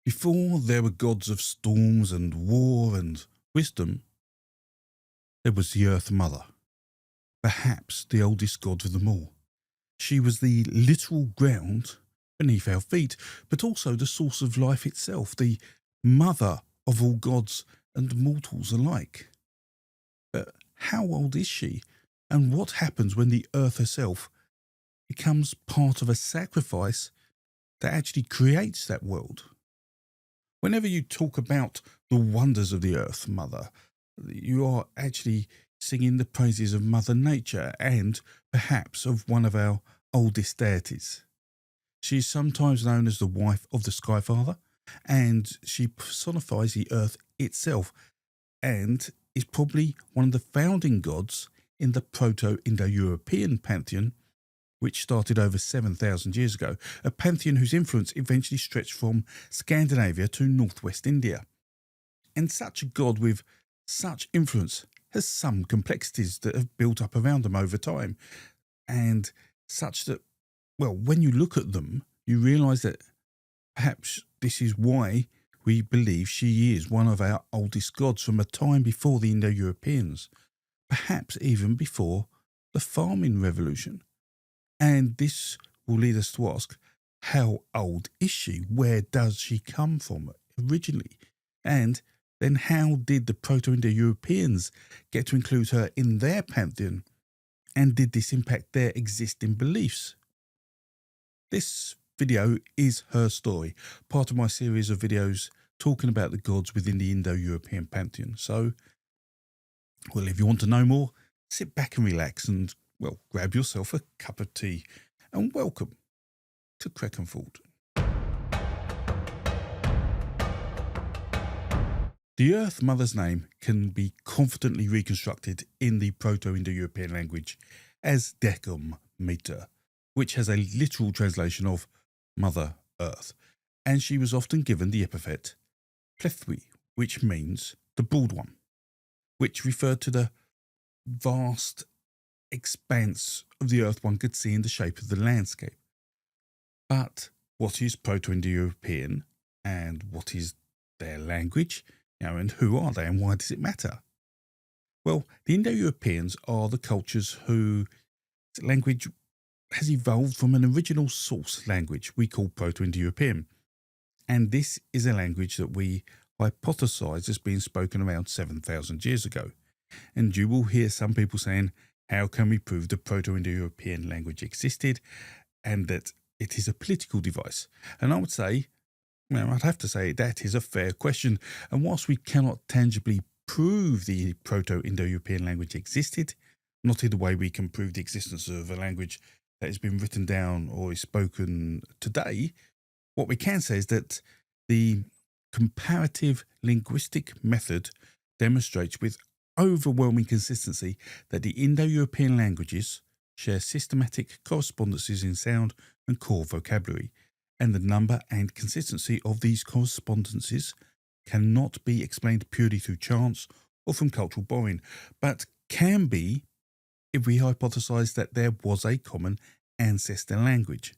Before there were gods of storms and war and wisdom, there was the Earth Mother, perhaps the oldest god of them all. She was the literal ground beneath our feet, but also the source of life itself, the mother of all gods and mortals alike. But how old is she, and what happens when the earth herself becomes part of a sacrifice that actually creates that world? Whenever you talk about the wonders of the Earth Mother, you are actually singing the praises of Mother Nature and perhaps of one of our oldest deities. She is sometimes known as the wife of the Sky Father, and she personifies the earth itself and is probably one of the founding gods in the Proto-Indo-European pantheon, which started over 7,000 years ago, a pantheon whose influence eventually stretched from Scandinavia to northwest India. And such a god with such influence has some complexities that have built up around them over time, and such that, well, when you look at them, you realise that perhaps this is why we believe she is one of our oldest gods from a time before the Indo-Europeans, perhaps even before the farming revolution. And this will lead us to ask, how old is she? Where does she come from originally? And then how did the Proto-Indo-Europeans get to include her in their pantheon? And did this impact their existing beliefs? This video is her story, part of my series of videos talking about the gods within the Indo-European pantheon. So, well, if you want to know more, sit back and relax and, well, grab yourself a cup of tea and welcome to Ṛgveda. The Earth Mother's name can be confidently reconstructed in the Proto-Indo-European language as Decum Meter, which has a literal translation of Mother Earth, and she was often given the epithet Plethwy, which means the broad one, which referred to the vast expanse of the earth one could see in the shape of the landscape. But what is Proto-Indo-European, and what is their language? And who are they, and why does it matter? Well, the Indo-Europeans are the cultures whose language has evolved from an original source language we call Proto-Indo-European. And this is a language that we hypothesize as being spoken around 7,000 years ago. And you will hear some people saying, how can we prove the Proto-Indo-European language existed and that it is a political device? And I would say, well, I'd have to say that is a fair question. And whilst we cannot tangibly prove the Proto-Indo-European language existed, not in the way we can prove the existence of a language that has been written down or is spoken today, what we can say is that the comparative linguistic method demonstrates with overwhelming consistency that the Indo-European languages share systematic correspondences in sound and core vocabulary, and the number and consistency of these correspondences cannot be explained purely through chance or from cultural borrowing, but can be if we hypothesize that there was a common ancestor language.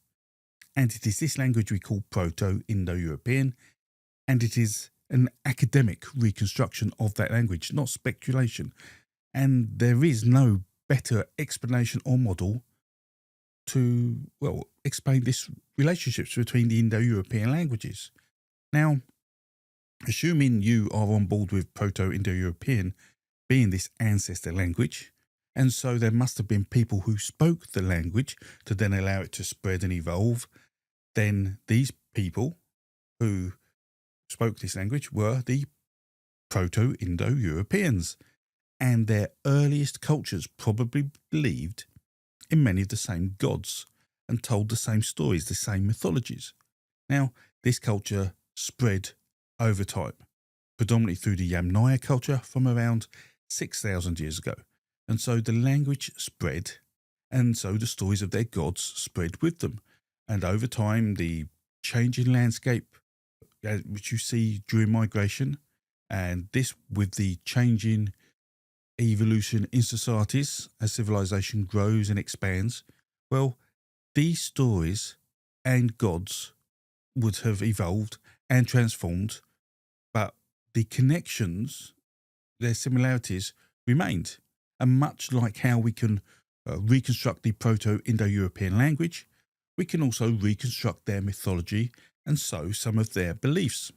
And it is this language we call Proto-Indo-European, and it is an academic reconstruction of that language, not speculation. And there is no better explanation or model to, well, explain this relationships between the Indo-European languages. Now, assuming you are on board with Proto-Indo-European being this ancestor language, and so there must have been people who spoke the language to then allow it to spread and evolve, then these people who spoke this language were the Proto-Indo-Europeans, and their earliest cultures probably believed in many of the same gods and told the same stories, the same mythologies. Now, this culture spread over time, predominantly through the Yamnaya culture from around 6,000 years ago. And so the language spread, and so the stories of their gods spread with them. And over time, the changing landscape, which you see during migration, and this with the changing evolution in societies as civilization grows and expands, well, these stories and gods would have evolved and transformed, but the connections, their similarities remained. And much like how we can reconstruct the Proto-Indo-European language, we can also reconstruct their mythology and so some of their beliefs.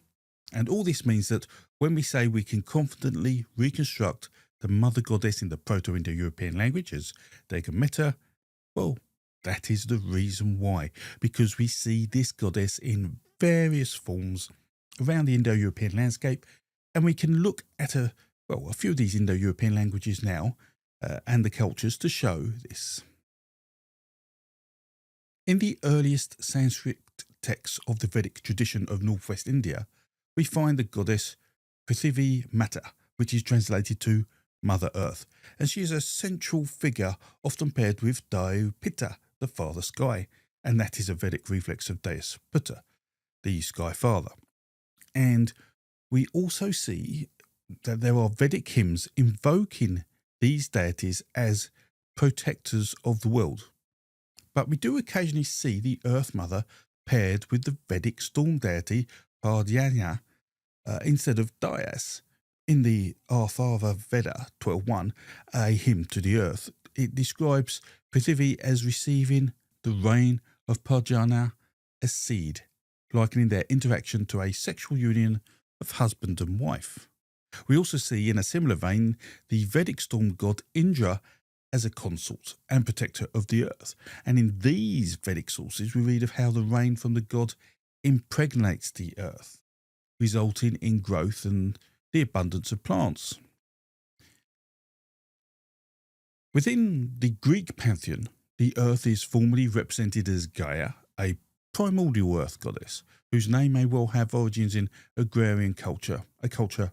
And all this means that when we say we can confidently reconstruct the mother goddess in the Proto-Indo-European languages, Ṛgveda, well, that is the reason why, because we see this goddess in various forms around the Indo-European landscape, and we can look at a few of these Indo-European languages now and the cultures to show this. In the earliest Sanskrit texts of the Vedic tradition of northwest India, we find the goddess Prithvi Mata, which is translated to Mother Earth, and she is a central figure often paired with Dao Pitta, the Father Sky, and that is a Vedic reflex of Deus Pitta, the Sky Father. And we also see that there are Vedic hymns invoking these deities as protectors of the world. But we do occasionally see the Earth Mother paired with the Vedic storm deity Pardyanya instead of Dyaus. In the Ṛgveda 12.1, a hymn to the earth, it describes Prithvi as receiving the rain of Pardyanya as seed, likening their interaction to a sexual union of husband and wife. We also see, in a similar vein, the Vedic storm god Indra as a consort and protector of the earth. And in these Vedic sources, we read of how the rain from the god impregnates the earth, resulting in growth and the abundance of plants. Within the Greek pantheon, the earth is formally represented as Gaia, a primordial earth goddess, whose name may well have origins in agrarian culture, a culture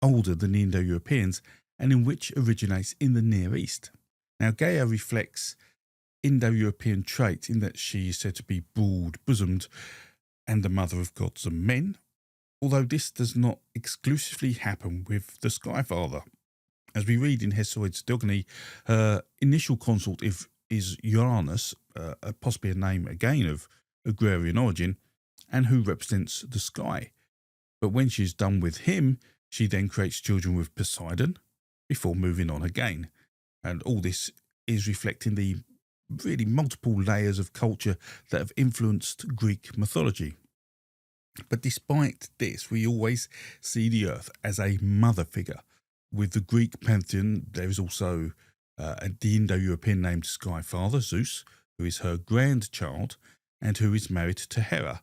older than the Indo-Europeans, and in which originates in the Near East. Now, Gaia reflects Indo-European trait in that she is said to be broad-bosomed and the mother of gods and men, although this does not exclusively happen with the Sky Father. As we read in Hesiod's Theogony, her initial consort is Uranus, possibly a name again of agrarian origin, and who represents the sky. But when she's done with him, she then creates children with Poseidon before moving on again. And all this is reflecting the really multiple layers of culture that have influenced Greek mythology. But despite this, we always see the earth as a mother figure. With the Greek pantheon, there is also the Indo-European named Sky Father, Zeus, who is her grandchild and who is married to Hera,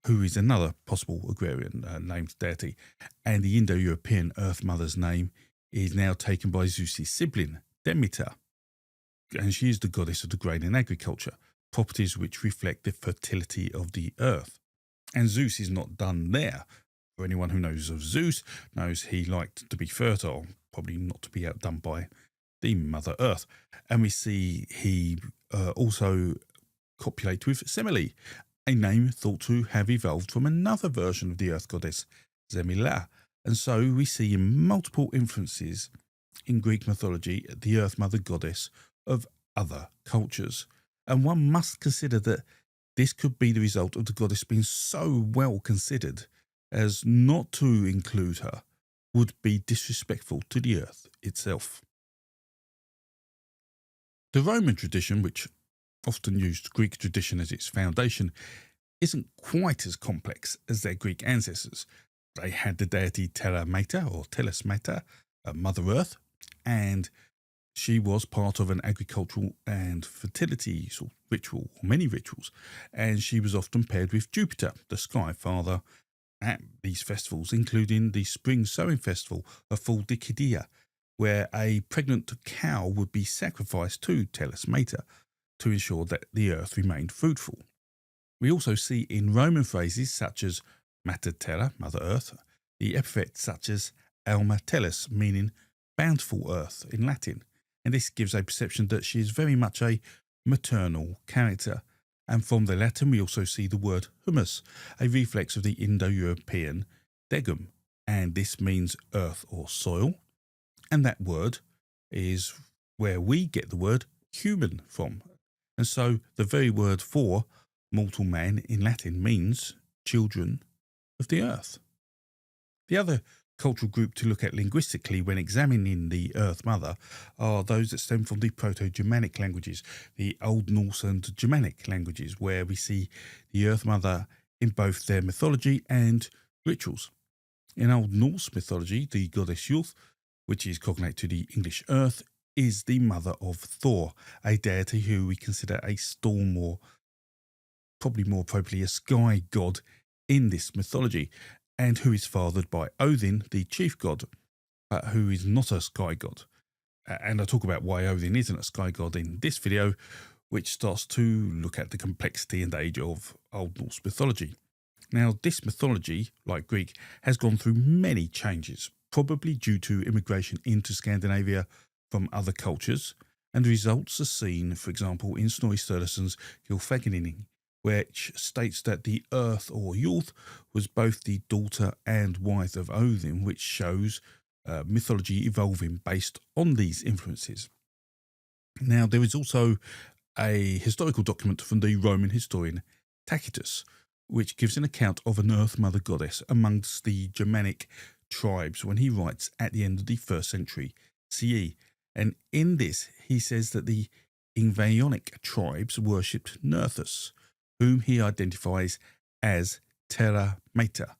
who is another possible agrarian named deity. And the Indo-European Earth Mother's name is now taken by Zeus's sibling, Demeter. And she is the goddess of the grain and agriculture, properties which reflect the fertility of the earth. And Zeus is not done there. For anyone who knows of Zeus, knows he liked to be fertile, probably not to be outdone by the Mother Earth. And we see he also copulate with Semele, a name thought to have evolved from another version of the earth goddess, Zemila. And so we see in multiple influences in Greek mythology the earth mother goddess of other cultures. And one must consider that this could be the result of the goddess being so well considered as not to include her would be disrespectful to the earth itself. The Roman tradition, which often used Greek tradition as its foundation, isn't quite as complex as their Greek ancestors. They had the deity Terra Mater or Tellus Mater, Mother Earth, and she was part of an agricultural and fertility sort of ritual, or many rituals, and she was often paired with Jupiter, the Sky Father, at these festivals, including the spring sowing festival of Fuldikidia, where a pregnant cow would be sacrificed to Tellus Mater to ensure that the earth remained fruitful. We also see in Roman phrases such as Mater Terra, Mother Earth, the epithets such as Alma Tellus, meaning bountiful earth in Latin, and this gives a perception that she is very much a maternal character. And from the Latin we also see the word humus, a reflex of the Indo-European degum, and this means earth or soil, and that word is where we get the word human from. And so the very word for mortal man in Latin means children of the Earth. The other cultural group to look at linguistically when examining the Earth Mother are those that stem from the Proto-Germanic languages, the Old Norse and Germanic languages, where we see the Earth Mother in both their mythology and rituals. In Old Norse mythology, the goddess Jolf, which is cognate to the English Earth, is the mother of Thor, a deity who we consider a storm or probably more appropriately a sky god in this mythology, and who is fathered by Odin, the chief god, who is not a sky god. And I'll talk about why Odin isn't a sky god in this video, which starts to look at the complexity and age of Old Norse mythology. Now, this mythology, like Greek, has gone through many changes, probably due to immigration into Scandinavia from other cultures, and the results are seen, for example, in Snorri Sturluson's Gylfaginning, which states that the Earth, or Jolf, was both the daughter and wife of Odin, which shows mythology evolving based on these influences. Now, there is also a historical document from the Roman historian Tacitus, which gives an account of an Earth Mother goddess amongst the Germanic tribes when he writes at the end of the 1st century CE. And in this, he says that the Ymir tribes worshipped Nerthus, whom he identifies as Terra Mater.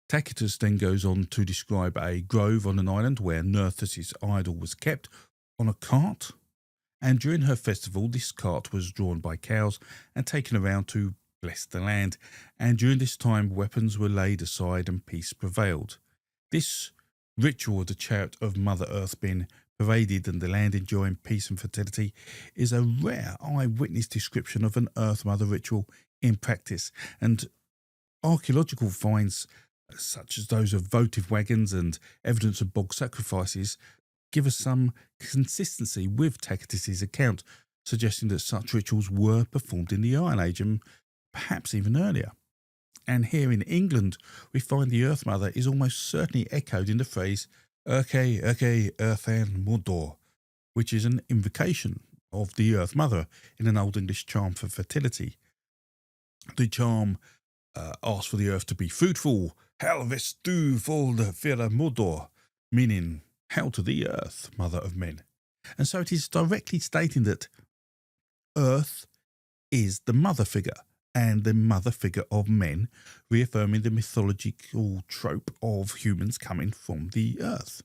Tacitus then goes on to describe a grove on an island where Nerthus' idol was kept on a cart, and during her festival this cart was drawn by cows and taken around to bless the land, and during this time weapons were laid aside and peace prevailed. This ritual of the chariot of Mother Earth being paraded and the land enjoying peace and fertility is a rare eyewitness description of an Earth Mother ritual in practice, and archaeological finds such as those of votive wagons and evidence of bog sacrifices give us some consistency with Tacitus's account, suggesting that such rituals were performed in the Iron Age and perhaps even earlier. And here in England, we find the Earth Mother is almost certainly echoed in the phrase Yrke, Yrke, Earthan Mordor, which is an invocation of the Earth Mother in an Old English charm for fertility. The charm asks for the earth to be fruitful, Helvest du fold fira Mordor, meaning hail to the earth, mother of men. And so it is directly stating that Earth is the mother figure and the mother figure of men, reaffirming the mythological trope of humans coming from the earth.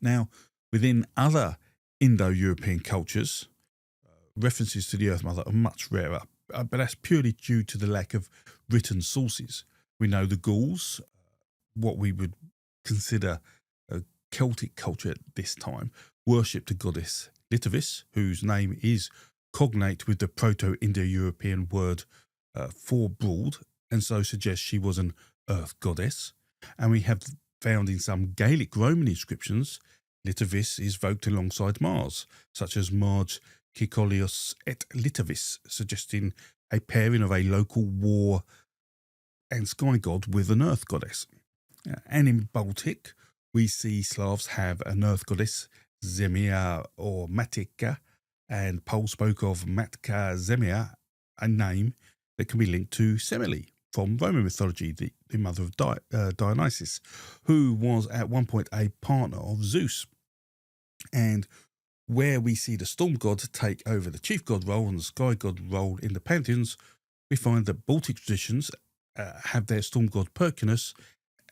Now, within other Indo-European cultures, references to the Earth Mother are much rarer, but that's purely due to the lack of written sources. We know the Gauls, what we would consider a Celtic culture at this time, worshipped the goddess Litavis, whose name is cognate with the Proto-Indo-European word for broad, and so suggests she was an earth goddess. And we have found in some Gaelic Roman inscriptions, Litavis is evoked alongside Mars, such as Marge Cicolius et Litavis, suggesting a pairing of a local war and sky god with an earth goddess. And in Baltic, we see Slavs have an earth goddess, Zemia or Matica, and Poles spoke of Matka Zemia, a name that can be linked to Semele from Roman mythology, the mother of Dionysus, who was at one point a partner of Zeus. And where we see the storm god take over the chief god role and the sky god role in the pantheons, we find that Baltic traditions have their storm god Perkinus,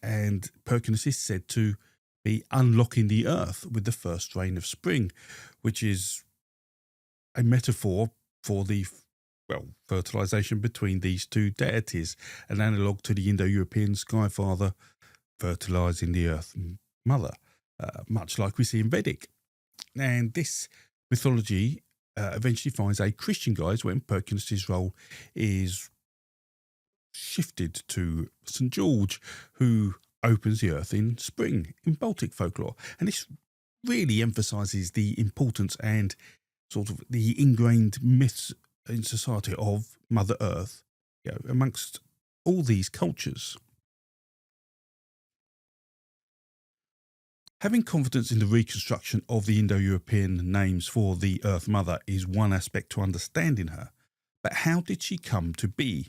and Perkinus is said to be unlocking the earth with the first rain of spring, which is a metaphor for the fertilization between these two deities, an analogue to the Indo-European sky father fertilizing the earth mother, much like we see in Vedic. And this mythology eventually finds a Christian guise when Perkinus' role is shifted to St. George, who opens the earth in spring in Baltic folklore. And this really emphasises the importance and sort of the ingrained myths in society of Mother Earth, amongst all these cultures. Having confidence in the reconstruction of the Indo-European names for the Earth Mother is one aspect to understanding her, but how did she come to be?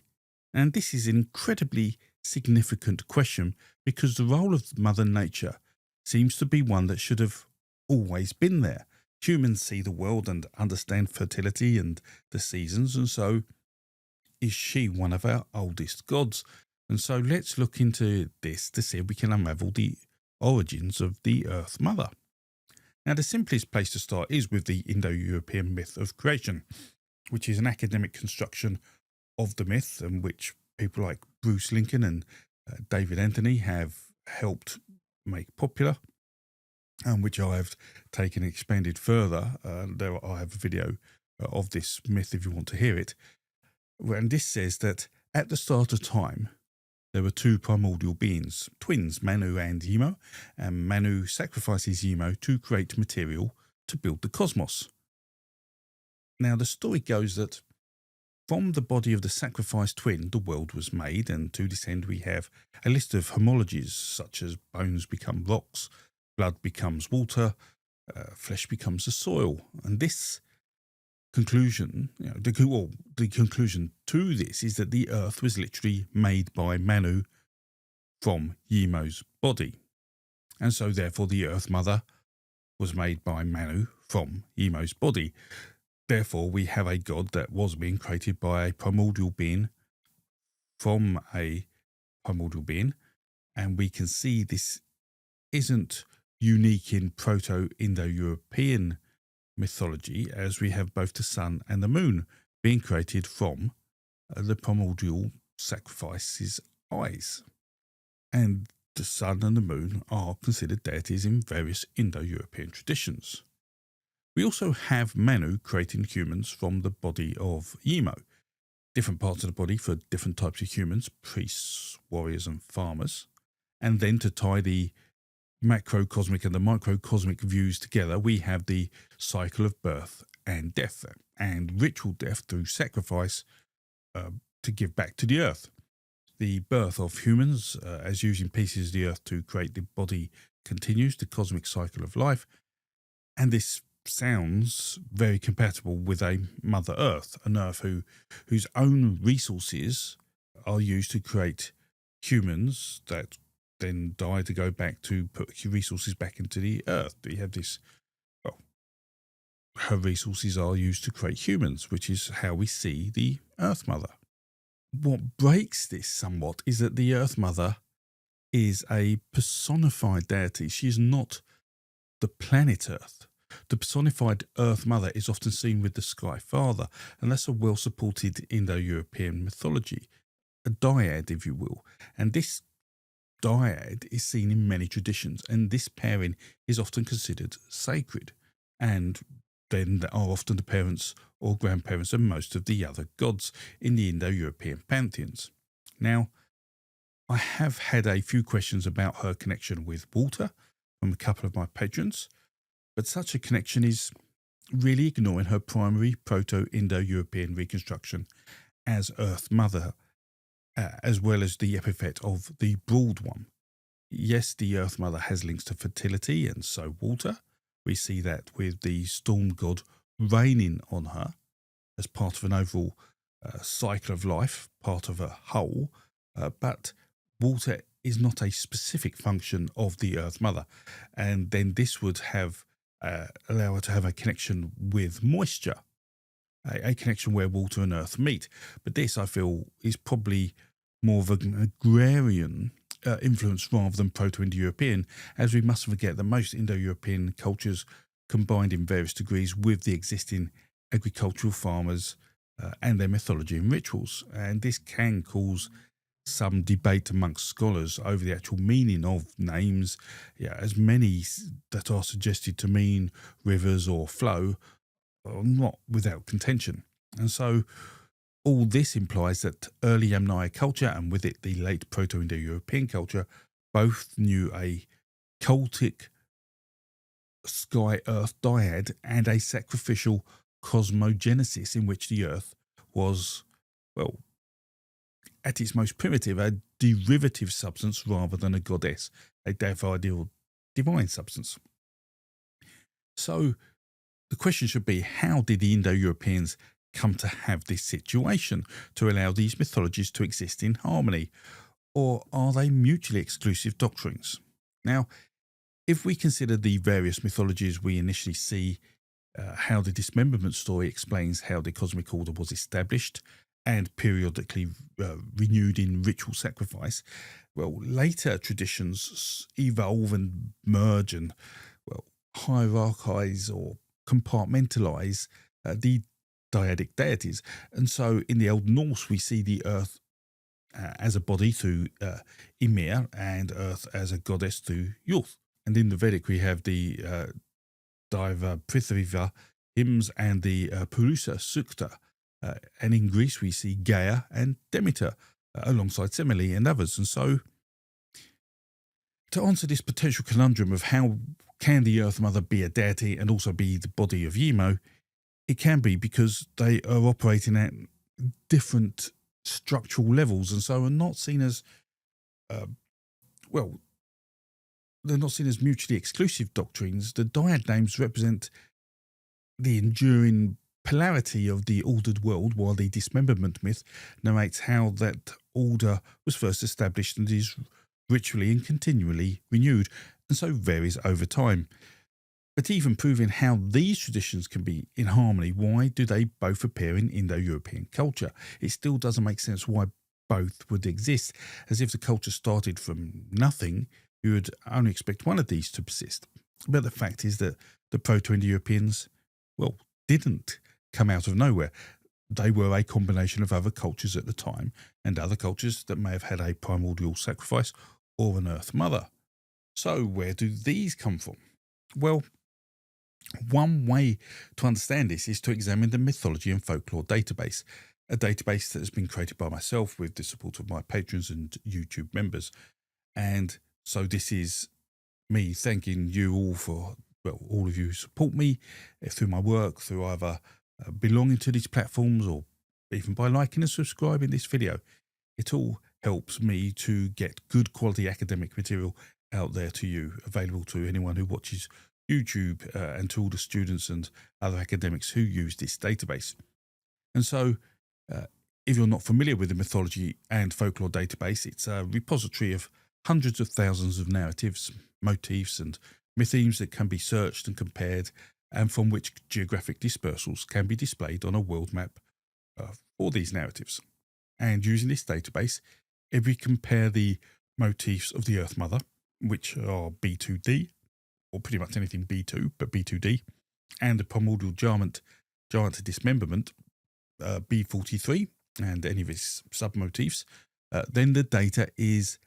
And this is incredibly significant question because the role of Mother Nature seems to be one that should have always been there. Humans see the world and understand fertility and the seasons, and so is she one of our oldest gods? And so let's look into this to see if we can unravel the origins of the Earth Mother. Now, the simplest place to start is with the Indo-European myth of creation, which is an academic construction of the myth, and which people like Bruce Lincoln and David Anthony have helped make popular, and which I have taken and expanded further. I have a video of this myth if you want to hear it. And this says that at the start of time, there were two primordial beings, twins, Manu and Ymir, and Manu sacrifices Ymir to create material to build the cosmos. Now, the story goes that from the body of the sacrificed twin, the world was made, and to this end we have a list of homologies, such as bones become rocks, blood becomes water, flesh becomes the soil. And this conclusion, the conclusion to this is that the earth was literally made by Manu from Ymir's body. And so therefore the Earth Mother was made by Manu from Ymir's body. Therefore we have a god that was being created by a primordial being from a primordial being. And we can see this isn't unique in Proto-Indo-European mythology, as we have both the sun and the moon being created from the primordial sacrifice's eyes. And the sun and the moon are considered deities in various Indo-European traditions. We also have Manu creating humans from the body of Ymir, different parts of the body for different types of humans, priests, warriors and farmers. And then to tie the macrocosmic and the microcosmic views together, we have the cycle of birth and death, and ritual death through sacrifice to give back to the earth. The birth of humans, as using pieces of the earth to create the body, continues the cosmic cycle of life, and this sounds very compatible with a Mother Earth, an Earth whose own resources are used to create humans that then die to go back to put resources back into the earth. We have this, her resources are used to create humans, which is how we see the Earth Mother. What breaks this somewhat is that the Earth Mother is a personified deity. She is not the planet Earth. The personified Earth Mother is often seen with the Sky Father, and that's a well-supported Indo-European mythology, a dyad, if you will. And this dyad is seen in many traditions, and this pairing is often considered sacred, and then there are often the parents or grandparents of most of the other gods in the Indo-European pantheons. Now, I have had a few questions about her connection with water from a couple of my patrons, but such a connection is really ignoring her primary Proto-Indo-European reconstruction as Earth Mother, as well as the epithet of the Broad One. Yes, the Earth Mother has links to fertility and so water. We see that with the storm god raining on her as part of an overall cycle of life, part of a whole, but water is not a specific function of the Earth Mother, and then this would have allow her to have a connection with moisture, a connection where water and earth meet. But this, I feel, is probably more of an agrarian influence rather than Proto-Indo-European, as we mustn't forget that most Indo-European cultures combined in various degrees with the existing agricultural farmers and their mythology and rituals. And this can cause some debate amongst scholars over the actual meaning of names, as many that are suggested to mean rivers or flow are not without contention. And so all this implies that early Yamnaya culture, and with it the late Proto-Indo-European culture, both knew a cultic sky-earth dyad and a sacrificial cosmogenesis in which the earth was, well, at its most primitive, a derivative substance rather than a goddess, a deified or divine substance. So the question should be, how did the Indo-Europeans come to have this situation to allow these mythologies to exist in harmony? or are they mutually exclusive doctrines? Now, if we consider the various mythologies we initially see, how the dismemberment story explains how the cosmic order was established and periodically renewed in ritual sacrifice, well, later traditions evolve and merge and, well, hierarchize or compartmentalize the dyadic deities. And so in the Old Norse, we see the earth as a body through Ymir and earth as a goddess through Youth. And in the Vedic, we have the Daiva Prithviva hymns and the Puruṣa Sūkta. And in Greece, we see Gaia and Demeter alongside Semele and others. And so to answer this potential conundrum of how can the Earth Mother be a deity and also be the body of Yimo, it can be because they are operating at different structural levels and so are not seen as, they're not seen as mutually exclusive doctrines. The dyad names represent the enduring polarity of the ordered world, while the dismemberment myth narrates how that order was first established and is ritually and continually renewed, and so varies over time. But even proving how these traditions can be in harmony, why do they both appear in Indo-European culture? It still doesn't make sense why both would exist, as if the culture started from nothing, you would only expect one of these to persist. But the fact is that the Proto-Indo-Europeans, well, didn't come out of nowhere. They were a combination of other cultures at the time and other cultures that may have had a primordial sacrifice or an Earth Mother. So where do these come from? Well, one way to understand this is to examine the Mythology and Folklore database, a database that has been created by myself with the support of my patrons and YouTube members. And so this is me thanking you all for, well, all of you who support me through my work, through either belonging to these platforms or even by liking and subscribing this video. It all helps me to get good quality academic material out there to you, available to anyone who watches YouTube and to all the students and other academics who use this database. And so if you're not familiar with the Mythology and Folklore database, it's a repository of hundreds of thousands of narratives, motifs and mythemes that can be searched and compared, and from which geographic dispersals can be displayed on a world map for these narratives. And using this database, if we compare the motifs of the Earth Mother, which are B2D, or pretty much anything B2, but B2D, and the primordial giant dismemberment, B43, and any of its submotifs, then the data is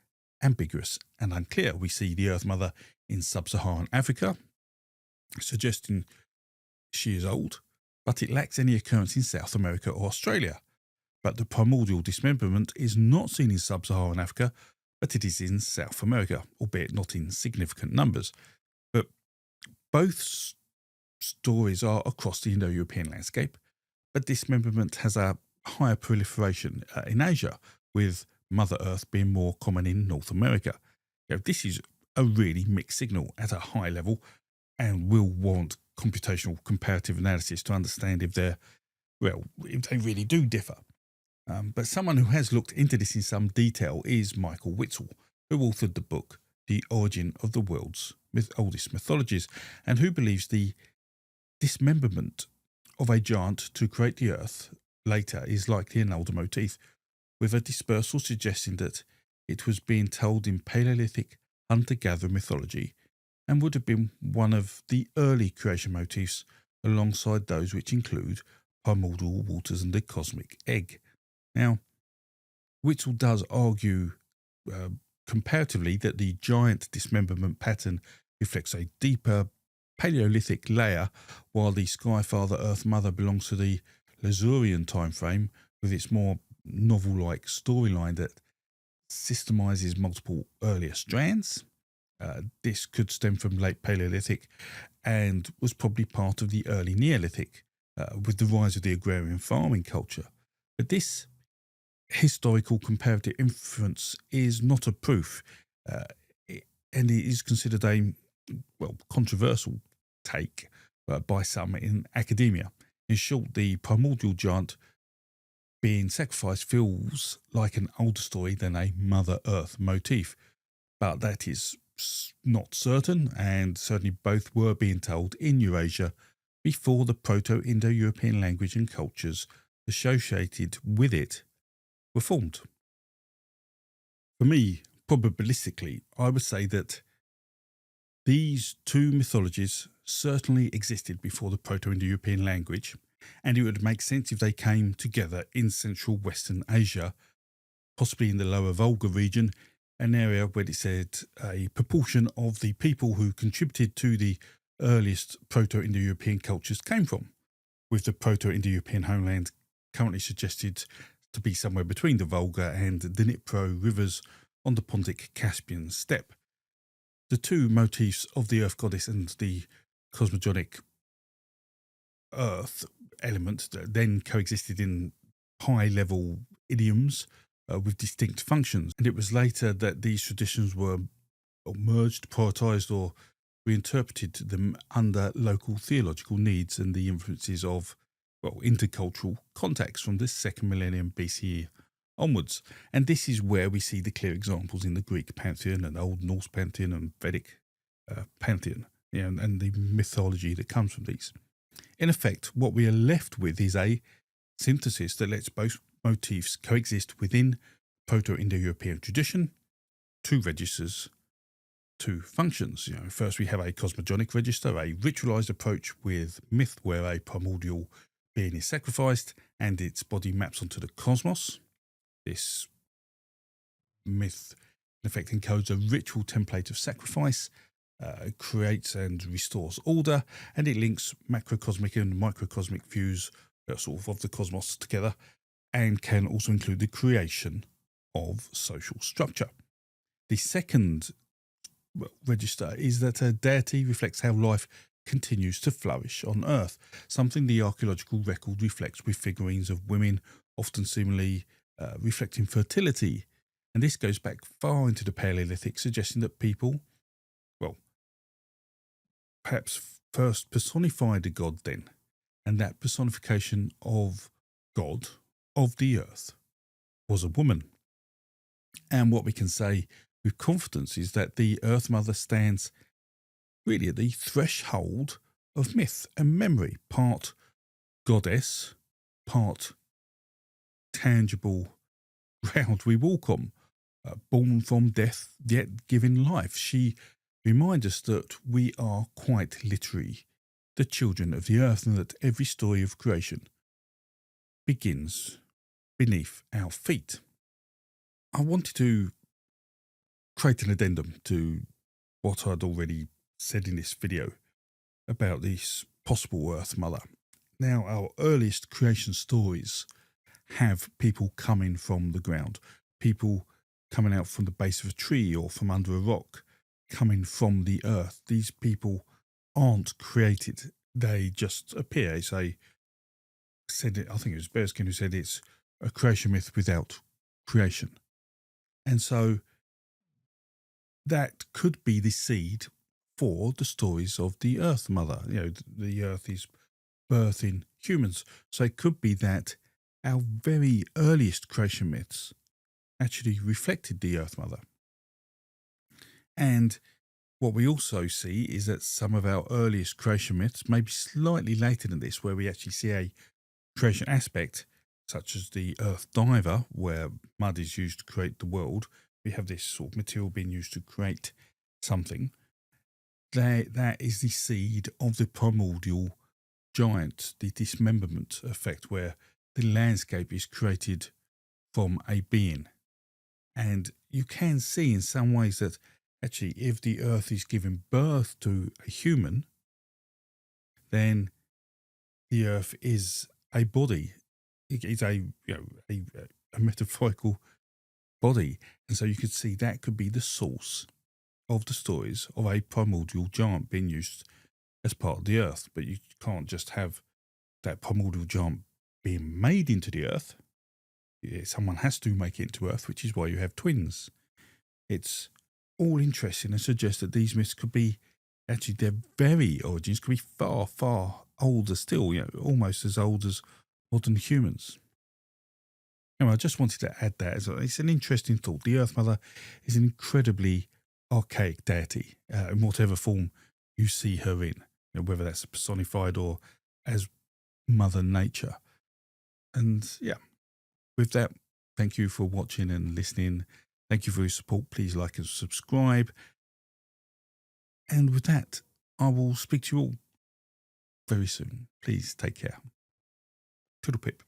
ambiguous and unclear. We see the Earth Mother in sub-Saharan Africa, suggesting she is old, but it lacks any occurrence in South America or Australia. But the primordial dismemberment is not seen in sub-Saharan Africa, but it is in South America, albeit not in significant numbers. But both stories are across the Indo-European landscape, but dismemberment has a higher proliferation in Asia, with Mother Earth being more common in North America. This is a really mixed signal at a high level and will warrant computational comparative analysis to understand if they really do differ. But someone who has looked into this in some detail is Michael Witzel, who authored the book The Origin of the World's Oldest Mythologies, and who believes the dismemberment of a giant to create the earth later is likely an older motif, with a dispersal suggesting that it was being told in Paleolithic hunter-gatherer mythology and would have been one of the early creation motifs alongside those which include primordial waters and the cosmic egg. Now, Witzel does argue comparatively that the giant dismemberment pattern reflects a deeper Paleolithic layer, while the Skyfather Earth Mother belongs to the Lasurian time frame, with its more novel-like storyline that systemizes multiple earlier strands. This could stem from late Paleolithic and was probably part of the early Neolithic, with the rise of the agrarian farming culture. But this historical comparative inference is not a proof, and it is considered a controversial take by some in academia. In short, the primordial giant being sacrificed feels like an older story than a Mother Earth motif, but that is not certain, and certainly both were being told in Eurasia before the Proto-Indo-European language and cultures associated with it were formed. For me, probabilistically, I would say that these two mythologies certainly existed before the Proto-Indo-European language, and it would make sense if they came together in Central Western Asia, possibly in the Lower Volga region, an area where it said a proportion of the people who contributed to the earliest Proto-Indo-European cultures came from, with the Proto-Indo-European homeland currently suggested to be somewhere between the Volga and the Dnipro rivers on the Pontic-Caspian steppe. The two motifs of the earth goddess and the cosmogonic earth element then coexisted in high-level idioms with distinct functions, and it was later that these traditions were merged, prioritised, or reinterpreted them under local theological needs and the influences of intercultural contacts from the 2nd millennium BCE onwards. And this is where we see the clear examples in the Greek pantheon and Old Norse pantheon and Vedic pantheon, and the mythology that comes from these. In effect, what we are left with is a synthesis that lets both motifs coexist within Proto-Indo-European tradition, two registers, two functions. First we have a cosmogonic register, a ritualized approach with myth where a primordial being is sacrificed and its body maps onto the cosmos. This myth, in effect, encodes a ritual template of sacrifice, creates and restores order, and it links macrocosmic and microcosmic views of the cosmos together, and can also include the creation of social structure. The second register is that a deity reflects how life continues to flourish on Earth, something the archaeological record reflects with figurines of women, often seemingly reflecting fertility. And this goes back far into the Paleolithic, suggesting that people, perhaps first personified a god then, and that personification of God, of the earth, was a woman. And what we can say with confidence is that the Earth Mother stands really at the threshold of myth and memory, part goddess, part tangible ground we walk on, born from death yet given life. She reminds us that we are quite literally the children of the earth, and that every story of creation begins beneath our feet. I wanted to create an addendum to what I'd already said in this video about this possible Earth Mother. Now, our earliest creation stories have people coming from the ground, people coming out from the base of a tree or from under a rock, coming from the earth. These people aren't created, they just appear. I think it was Bearskin who said it's a creation myth without creation. And so that could be the seed for the stories of the Earth Mother. The earth is birthing humans. So it could be that our very earliest creation myths actually reflected the Earth Mother. And what we also see is that some of our earliest creation myths, maybe slightly later than this, where we actually see a creation aspect, such as the Earth Diver, where mud is used to create the world. We have this sort of material being used to create something. That is the seed of the primordial giant, the dismemberment effect, where the landscape is created from a being. And you can see in some ways that actually if the earth is giving birth to a human, then the earth is a body. It is a metaphorical body. And so you could see that could be the source of the stories of a primordial giant being used as part of the earth. But you can't just have that primordial giant being made into the earth. Someone has to make it into earth, which is why you have twins. It's all interesting and suggests that these myths could be actually, their very origins could be far, far older still, almost as old as modern humans. Anyway, I just wanted to add that it's an interesting thought. The Earth Mother is an incredibly archaic deity in whatever form you see her in, whether that's personified or as Mother Nature. And yeah, with that, thank you for watching and listening. Thank you for your support. Please like and subscribe. And with that, I will speak to you all very soon. Please take care. Toodle pip.